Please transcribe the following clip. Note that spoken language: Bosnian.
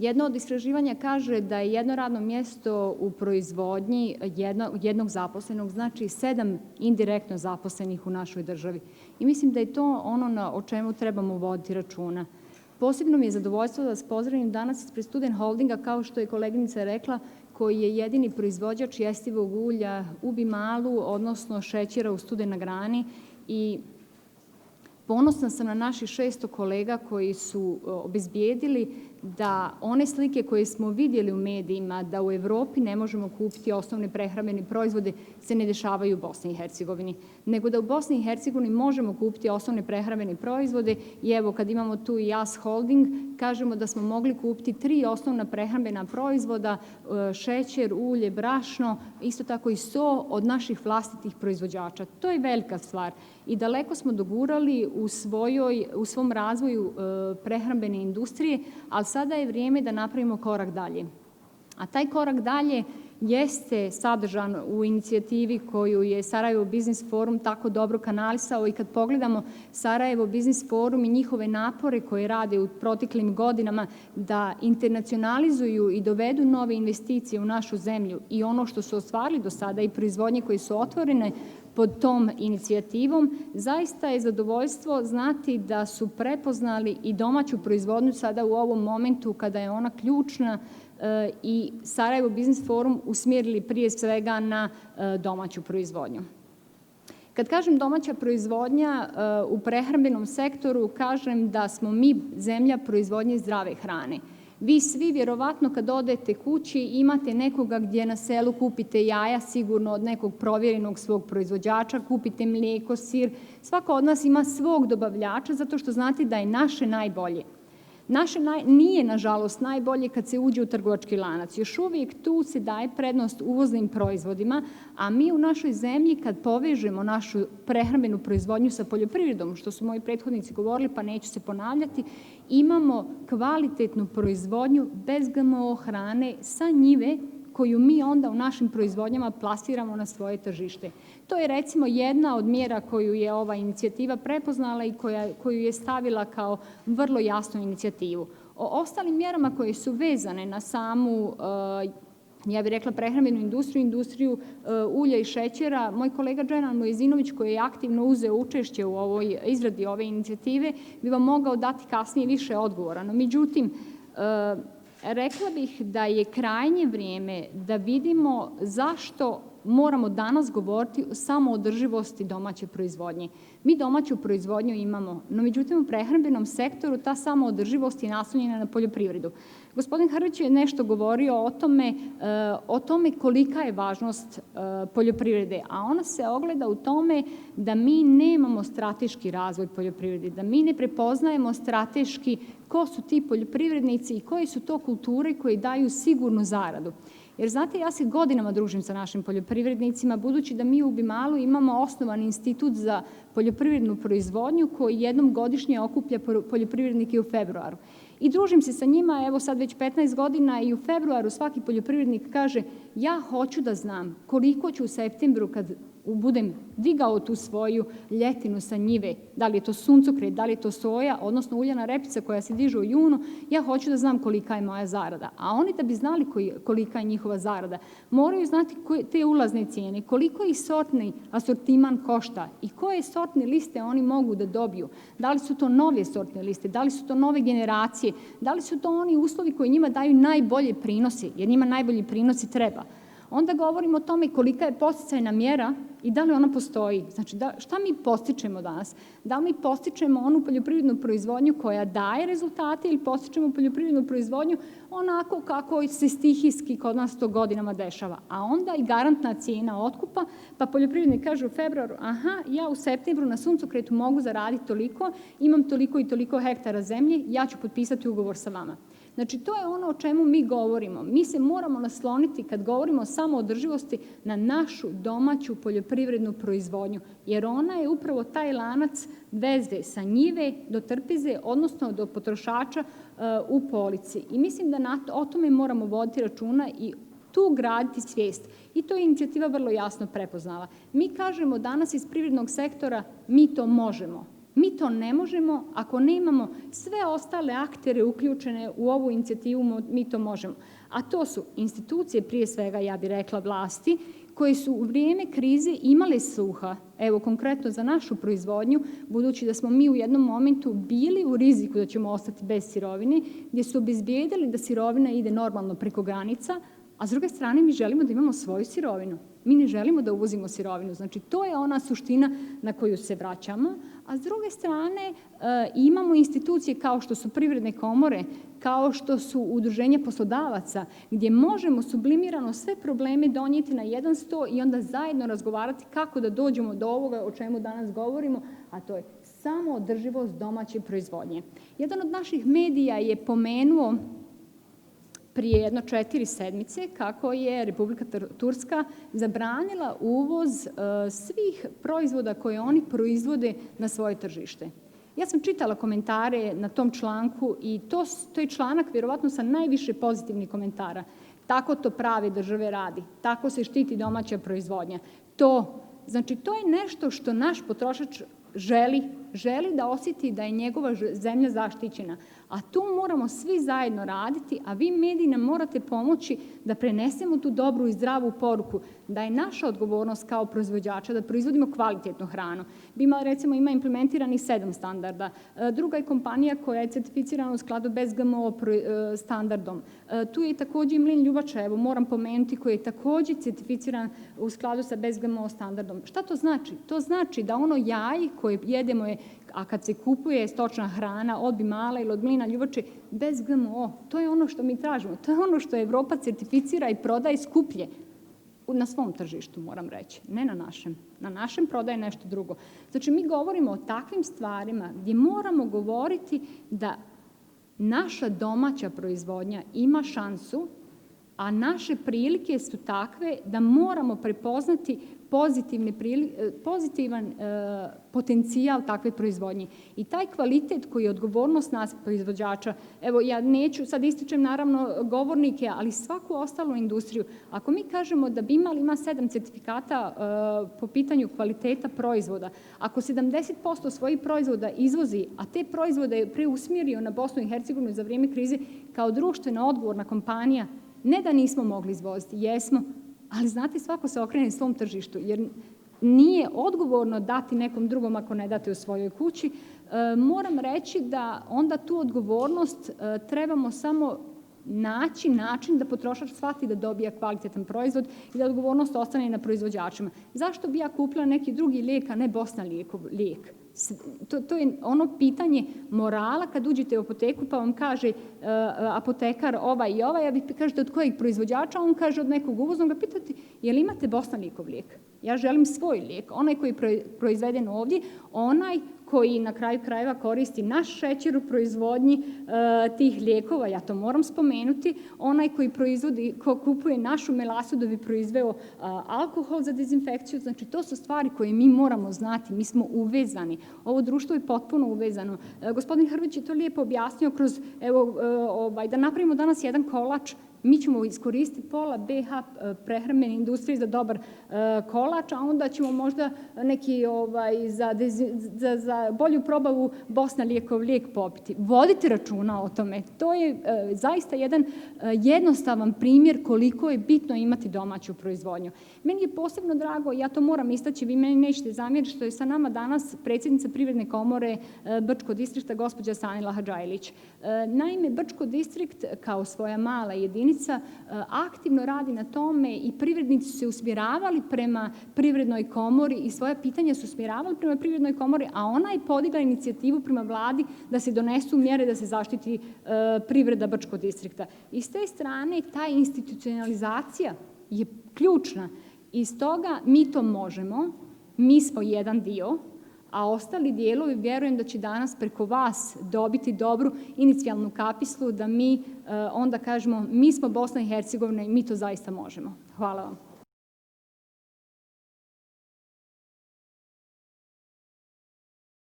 Jedno od istraživanja kaže da je jedno radno mjesto u proizvodnji jednog zaposlenog znači 7 indirektno zaposlenih u našoj državi. I mislim da je to ono o čemu trebamo voditi računa. Posebno mi je zadovoljstvo da vas pozdravim danas ispred Student Holdinga, kao što je koleginica rekla, koji je jedini proizvođač jestivog ulja u Bimalu, odnosno šećera u Studenoj Grani. I ponosna sam na naših 600 kolega koji su obezbijedili da one slike koje smo vidjeli u medijima da u Evropi ne možemo kupiti osnovne prehrambene proizvode se ne dešavaju u Bosni i Hercegovini, nego da u Bosni i Hercegovini možemo kupiti osnovne prehrambene proizvode i evo kad imamo tu i JAS Holding, kažemo da smo mogli kupiti 3 osnovna prehrambena proizvoda, šećer, ulje, brašno, isto tako i so od naših vlastitih proizvođača. To je velika stvar i daleko smo dogurali u svom razvoju prehrambene industrije, ali sada je vrijeme da napravimo korak dalje. A taj korak dalje jeste sadržan u inicijativi koju je Sarajevo Biznis Forum tako dobro kanalisao i kad pogledamo Sarajevo Biznis Forum i njihove napore koje rade u proteklim godinama da internacionalizuju i dovedu nove investicije u našu zemlju i ono što su ostvarili do sada i proizvodnje koje su otvorene pod tom inicijativom, zaista je zadovoljstvo znati da su prepoznali i domaću proizvodnju sada u ovom momentu kada je ona ključna i Sarajevo Biznis Forum usmjerili prije svega na domaću proizvodnju. Kad kažem domaća proizvodnja u prehrambenom sektoru, kažem da smo mi zemlja proizvodnje zdrave hrane. Vi svi vjerovatno kad odete kući imate nekoga gdje na selu kupite jaja sigurno od nekog provjerenog svog proizvođača, kupite mlijeko, sir. Svako od nas ima svog dobavljača zato što znate da je naše najbolje. Naše nije, nažalost, najbolje kad se uđe u trgovački lanac. Još uvijek tu se daje prednost uvoznim proizvodima, a mi u našoj zemlji kad povežemo našu prehrambenu proizvodnju sa poljoprivredom, što su moji prethodnici govorili, pa neću se ponavljati, imamo kvalitetnu proizvodnju bez GMO hrane sa njive koju mi onda u našim proizvodnjama plasiramo na svoje tržište. To je recimo jedna od mjera koju je ova inicijativa prepoznala i koju je stavila kao vrlo jasnu inicijativu. O ostalim mjerama koje su vezane na samu, ja bih rekla, prehrambenu industriju ulja i šećera, moj kolega Dženan Mojezinović koji je aktivno uzeo učešće u ovoj izradi ove inicijative bi vam mogao dati kasnije više odgovora. No, međutim, rekla bih da je krajnje vrijeme da vidimo zašto moramo danas govoriti o samoodrživosti domaće proizvodnje. Mi domaću proizvodnju imamo, no međutim u prehrambenom sektoru ta samoodrživost je naslonjena na poljoprivredu. Gospodin Hrvić je nešto govorio o tome kolika je važnost poljoprivrede, a ona se ogleda u tome da mi nemamo strateški razvoj poljoprivrede, da mi ne prepoznajemo strateški ko su ti poljoprivrednici i koje su to kulture koje daju sigurnu zaradu. Jer znate, ja se godinama družim sa našim poljoprivrednicima, budući da mi u Bimalu imamo osnovan institut za poljoprivrednu proizvodnju koji jednom godišnje okuplja poljoprivrednike u februaru. I družim se sa njima, evo sad već 15 godina i u februaru svaki poljoprivrednik kaže ja hoću da znam koliko ću u septembru kad budem digao tu svoju ljetinu sa njive, da li je to suncokret, da li je to soja, odnosno uljana repica koja se diže u junu, ja hoću da znam kolika je moja zarada. A oni da bi znali kolika je njihova zarada, moraju znati te ulazne cijene, koliko ih sortni asortiman košta i koje sortne liste oni mogu da dobiju. Da li su to nove sortne liste, da li su to nove generacije, da li su to oni uslovi koji njima daju najbolje prinose, jer njima najbolji prinosi treba. Onda govorimo o tome kolika je podsticajna mjera i da li ona postoji. Znači, šta mi postičemo danas? Da li mi postičemo onu poljoprivrednu proizvodnju koja daje rezultate ili postičemo poljoprivrednu proizvodnju onako kako se stihijski kod nas to godinama dešava? A onda i garantna cijena otkupa, pa poljoprivrednik kaže u februaru, aha, ja u septembru na suncokretu mogu zaraditi toliko, imam toliko i toliko hektara zemlje, ja ću potpisati ugovor sa vama. Znači, to je ono o čemu mi govorimo. Mi se moramo nasloniti, kad govorimo o samoodrživosti, na našu domaću poljoprivrednu proizvodnju, jer ona je upravo taj lanac veze sa njive do trpeze, odnosno do potrošača u polici. I mislim da o tome moramo voditi računa i tu graditi svijest. I to je inicijativa vrlo jasno prepoznala. Mi kažemo danas iz privrednog sektora, mi to možemo. Mi to ne možemo ako nemamo sve ostale aktere uključene u ovu inicijativu, mi to možemo. A to su institucije, prije svega, ja bih rekla, vlasti, koje su u vrijeme krize imale sluha, evo konkretno za našu proizvodnju, budući da smo mi u jednom momentu bili u riziku da ćemo ostati bez sirovine, gdje su obezbijedili da sirovina ide normalno preko granica, a s druge strane mi želimo da imamo svoju sirovinu. Mi ne želimo da uvozimo sirovinu. Znači, to je ona suština na koju se vraćamo. A s druge strane, imamo institucije kao što su privredne komore, kao što su udruženja poslodavaca, gdje možemo sublimirano sve probleme donijeti na jedan sto i onda zajedno razgovarati kako da dođemo do ovoga o čemu danas govorimo, a to je samoodrživost domaće proizvodnje. Jedan od naših medija je pomenuo prije jedno 4 sedmice kako je Republika Turska zabranila uvoz svih proizvoda koje oni proizvode na svoje tržište. Ja sam čitala komentare na tom članku i to je članak vjerovatno sa najviše pozitivnih komentara. Tako to prave države radi, tako se štiti domaća proizvodnja. Znači, to je nešto što naš potrošač želi da osjeti da je njegova zemlja zaštićena. A tu moramo svi zajedno raditi, a vi mediji nam morate pomoći da prenesemo tu dobru i zdravu poruku, da je naša odgovornost kao proizvođača da proizvodimo kvalitetnu hranu. Recimo, ima implementiranih 7 standarda. Druga je kompanija koja je certificirana u skladu bez GMO standardom. Tu je također i Mlin Ljubača, evo moram pomenuti, koji je također certificiran u skladu sa bez GMO standardom. Šta to znači? To znači da ono jaje koje jedemo je, a kad se kupuje stočna hrana od Bimala ili od Mlina Ljubače, bez GMO. To je ono što mi tražimo. To je ono što Evropa certificira i prodaje skuplje na svom tržištu, moram reći. Ne na našem. Na našem prodaje nešto drugo. Znači, mi govorimo o takvim stvarima gdje moramo govoriti da naša domaća proizvodnja ima šansu, a naše prilike su takve da moramo prepoznati pozitivan potencijal takve proizvodnje. I taj kvalitet koji je odgovornost nas proizvođača, evo ja neću, sad ističem naravno govornike, ali svaku ostalu industriju. Ako mi kažemo da Bimal ima 7 certifikata po pitanju kvaliteta proizvoda, ako 70% svojih proizvoda izvozi, a te proizvode je preusmjerio na Bosnu i Hercegovinu za vrijeme krize kao društvena odgovorna kompanija, ne da nismo mogli izvoziti, jesmo, ali znate, svako se okrene svom tržištu, jer nije odgovorno dati nekom drugom ako ne date u svojoj kući. Moram reći da onda tu odgovornost trebamo samo naći način da potrošač shvati da dobija kvalitetan proizvod i da odgovornost ostane na proizvođačima. Zašto bi ja kupila neki drugi lijek, a ne Bosna lijek? To je ono pitanje morala kad uđete u apoteku pa vam kaže apotekar ovaj i ovaj, a vi kažete od kojeg proizvođača, on kaže od nekog uvoznog, ga pitate je li imate Bostanikov lijek? Ja želim svoj lijek, onaj koji je proizveden ovdje, onaj koji na kraju krajeva koristi naš šećer u proizvodnji tih lijekova, ja to moram spomenuti, onaj koji ko kupuje našu melasu da bi proizveo alkohol za dezinfekciju, znači to su stvari koje mi moramo znati, mi smo uvezani. Ovo društvo je potpuno uvezano. Gospodin Hrvić je to lijepo objasnio kroz, da napravimo danas jedan kolač, mi ćemo iskoristiti pola BH prehrambene industrije za dobar kolač, a onda ćemo možda neki za bolju probavu Bosna lijek popiti. Vodite računa o tome. To je zaista jedan jednostavan primjer koliko je bitno imati domaću proizvodnju. Meni je posebno drago, ja to moram istaći, vi meni nećete zamjeriti, što je sa nama danas predsjednica Privredne komore Brčko distrikta, gospođa Sanila Hadžajlić. Naime, Brčko distrikt kao svoja mala jedinica aktivno radi na tome i privrednici su se usmjeravali prema Privrednoj komori i svoja pitanja su usmjeravali prema Privrednoj komori, a ona je podigla inicijativu prema vladi da se donesu mjere da se zaštiti privreda Brčkog distrikta. I s te strane ta institucionalizacija je ključna i stoga mi to možemo, mi smo jedan dio, a ostali dijelovi vjerujem da će danas preko vas dobiti dobru inicijalnu kapislu da mi onda kažemo mi smo Bosna i Hercegovina i mi to zaista možemo. Hvala vam.